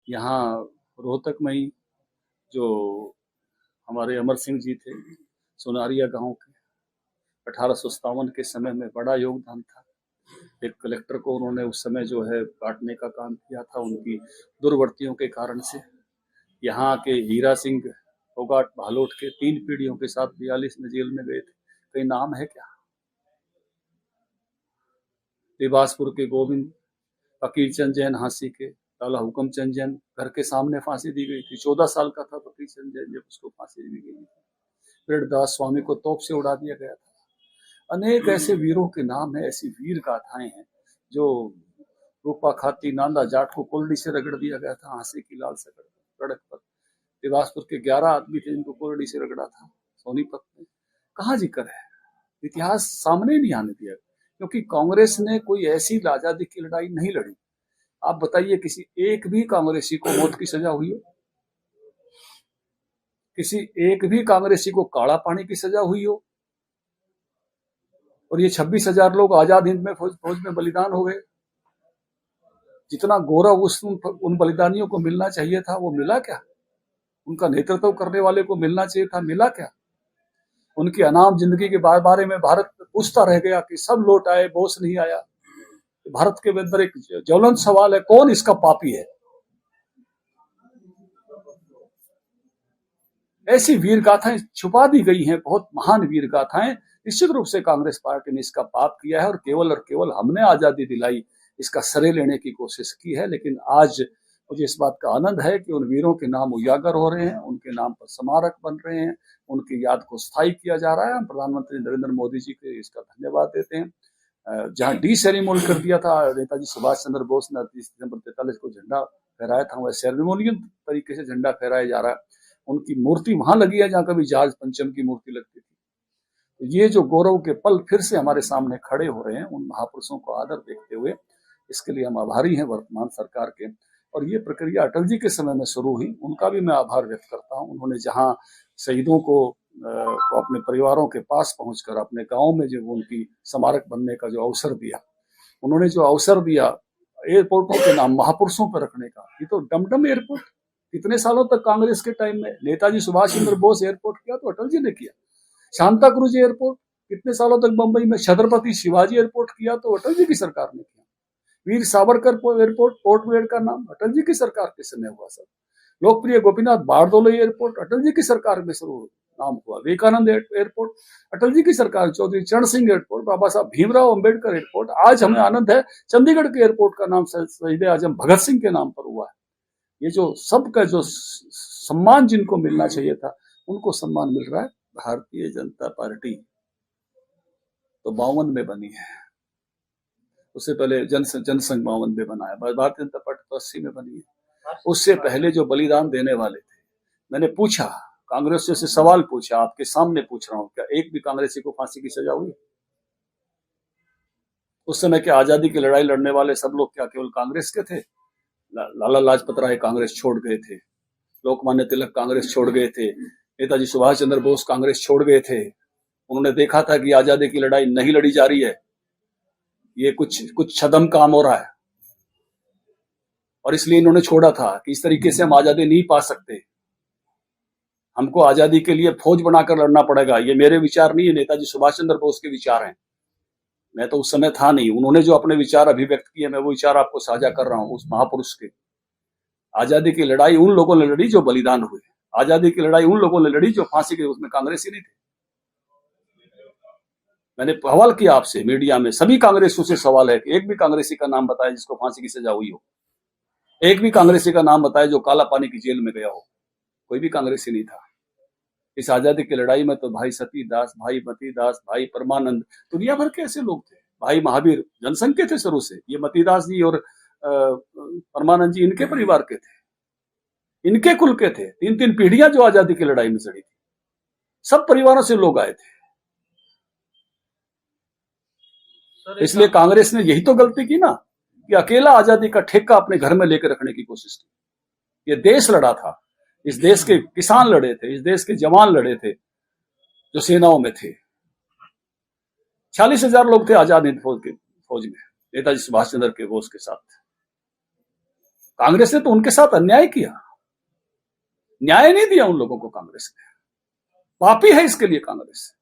यहाँ रोहतक में ही जो हमारे अमर सिंह जी थे, सोनारिया गांव के, 1857 के समय में बड़ा योगदान था। एक कलेक्टर को उन्होंने उस समय जो है काटने का काम किया था, उनकी दुर्वर्तियों के कारण से। यहाँ के हीरा सिंह फोगाट भालोट के 3 पीढ़ियों के साथ 42 में जेल में गए थे। कहीं नाम है क्या? देवासपुर के गोविंद, फकीर चंद जैन हांसी के, लाला हुक्म चंद जैन घर के सामने फांसी दी गई थी। 14 साल का था फकीर चंद जैन जब उसको फांसी दी गई थी। वीरदास स्वामी को तोप से उड़ा दिया गया था। अनेक ऐसे वीरों के नाम है, ऐसी वीर गाथाएं हैं जो रूपा खाती नांदा जाट को कोल्डी से रगड़ दिया गया था हांसी की लाल सड़क पर। देवासपुर के 11 आदमी थे जिनको कोल्डी से रगड़ा था सोनीपत में। कहाँ जिक्र है? इतिहास सामने नहीं आने दिया, क्योंकि कांग्रेस ने कोई ऐसी आजादी की लड़ाई नहीं लड़ी। आप बताइए, किसी एक भी कांग्रेसी को मौत की सजा हुई हो? किसी एक भी कांग्रेसी को काला पानी की सजा हुई हो? और ये 26,000 लोग आजाद हिंद में फौज में बलिदान हो गए। जितना गौरव उन बलिदानियों को मिलना चाहिए था, वो मिला क्या? उनका नेतृत्व करने वाले को मिलना चाहिए था, मिला क्या? उनकी अनाम जिंदगी के बारे में भारत पूछता रह गया कि सब लौट आए, बोस नहीं आया। भारत के अंदर एक ज्वलंत सवाल है, कौन इसका पापी है? ऐसी वीर गाथाएं छुपा दी गई हैं, बहुत महान वीर गाथाएं। निश्चित रूप से कांग्रेस पार्टी ने इसका पाप किया है और केवल हमने आजादी दिलाई, इसका श्रेय लेने की कोशिश की है। लेकिन आज मुझे इस बात का आनंद है कि उन वीरों के नाम उजागर हो रहे हैं, उनके नाम पर स्मारक बन रहे हैं, उनकी याद को स्थायी किया जा रहा है। हम प्रधानमंत्री नरेंद्र मोदी जी को इसका धन्यवाद देते हैं। जहां डी सेरेमोनी कर दिया था नेताजी सुभाष चंद्र बोस ने 30 दिसंबर 43 को झंडा फहराया था, वह सेरेमोनियल तरीके से झंडा फहराया जा रहा है। उनकी मूर्ति वहां लगी है जहां कभी जहाज पंचम की मूर्ति लगती थी। तो ये जो गौरव के पल फिर से हमारे सामने खड़े हो रहे हैं, उन महापुरुषों को आदर देखते हुए, इसके लिए हम आभारी हैं वर्तमान सरकार के। और ये प्रक्रिया अटल जी के समय में शुरू हुई, उनका भी मैं आभार व्यक्त करता हूं। उन्होंने जहां शहीदों को अपने परिवारों के पास पहुंचकर अपने गांव में जो उनकी स्मारक बनने का जो अवसर दिया, उन्होंने जो अवसर दिया एयरपोर्टों के नाम महापुरुषों पर रखने का, ये तो डमडम एयरपोर्ट कितने सालों तक कांग्रेस के टाइम में नेताजी सुभाष चंद्र बोस एयरपोर्ट किया तो अटल जी ने किया। शांता क्रूज एयरपोर्ट कितने सालों तक बंबई में, छत्रपति शिवाजी एयरपोर्ट किया तो अटल जी की सरकार ने किया। Veer Savarkar airport, port Blair का नाम अटल जी की सरकार के समय हुआ। सर, लोकप्रिय गोपीनाथ बारदोले एयरपोर्ट अटल जी की सरकार में शुरू नाम हुआ। विवेकानंद एयरपोर्ट अटल जी की सरकार, चौधरी चरण सिंह एयरपोर्ट, बाबा साहब भीमराव अंबेडकर एयरपोर्ट। आज हमें आनंद है चंडीगढ़ के एयरपोर्ट का नाम शहीद आजम भगत सिंह के नाम पर हुआ है। ये जो सबका जो सम्मान जिनको मिलना चाहिए था, उनको सम्मान मिल रहा है। भारतीय जनता पार्टी तो 52 में बनी है, उससे पहले जनसंघ 52 में बना है। भारतीय जनता पार्टी तो 80 में बनी है। उससे पहले जो बलिदान देने वाले थे, मैंने पूछा कांग्रेस से सवाल पूछा, आपके सामने पूछ रहा हूं, क्या एक भी कांग्रेसी को फांसी की सजा हुई? उस समय के आजादी की लड़ाई लड़ने वाले सब लोग क्या केवल कांग्रेस के थे? लाला लाजपत राय कांग्रेस छोड़ गए थे, लोकमान्य तिलक कांग्रेस छोड़ गए थे, नेताजी सुभाष चंद्र बोस कांग्रेस छोड़ गए थे। उन्होंने देखा था कि आजादी की लड़ाई नहीं लड़ी जा रही है, ये कुछ छदम काम हो रहा है, और इसलिए इन्होंने छोड़ा था कि इस तरीके से हम आजादी नहीं पा सकते, हमको आजादी के लिए फौज बनाकर लड़ना पड़ेगा। ये मेरे विचार नहीं है, नेताजी सुभाष चंद्र बोस के विचार हैं। मैं तो उस समय था नहीं, उन्होंने जो अपने विचार अभिव्यक्त किए, मैं वो विचार आपको साझा कर रहा हूं उस महापुरुष के। आजादी की लड़ाई उन लोगों ने लड़ी जो बलिदान हुए, आजादी की लड़ाई उन लोगों ने लड़ी जो फांसी के उसमें कांग्रेसी नहीं थे। मैंने सवाल किया आपसे मीडिया में, सभी कांग्रेसियों से सवाल है कि एक भी कांग्रेसी का नाम बताए जिसको फांसी की सजा हुई हो, एक भी कांग्रेसी का नाम बताए जो काला पानी की जेल में गया हो। कोई भी कांग्रेसी नहीं था। इस आजादी की लड़ाई में तो भाई सतीदास, भाई मतीदास, भाई परमानंद, दुनिया भर के ऐसे लोग थे। भाई महावीर जनसंघ के थे शुरू से, ये मतीदास जी और परमानंद जी इनके परिवार के थे, इनके कुल के थे। 3-3 पीढ़ियां जो आजादी की लड़ाई में सड़ी थी, सब परिवारों से लोग आए थे। इसलिए कांग्रेस ने यही तो गलती की ना, कि अकेला आजादी का ठेका अपने घर में लेकर रखने की कोशिश की। ये देश लड़ा था, इस देश के किसान लड़े थे, इस देश के जवान लड़े थे जो सेनाओं में थे। 40,000 लोग थे आजाद हिंद फौज में नेताजी सुभाष चंद्र के बोस के साथ। कांग्रेस ने तो उनके साथ अन्याय किया, न्याय नहीं दिया उन लोगों को कांग्रेस ने। पापी है इसके लिए कांग्रेस।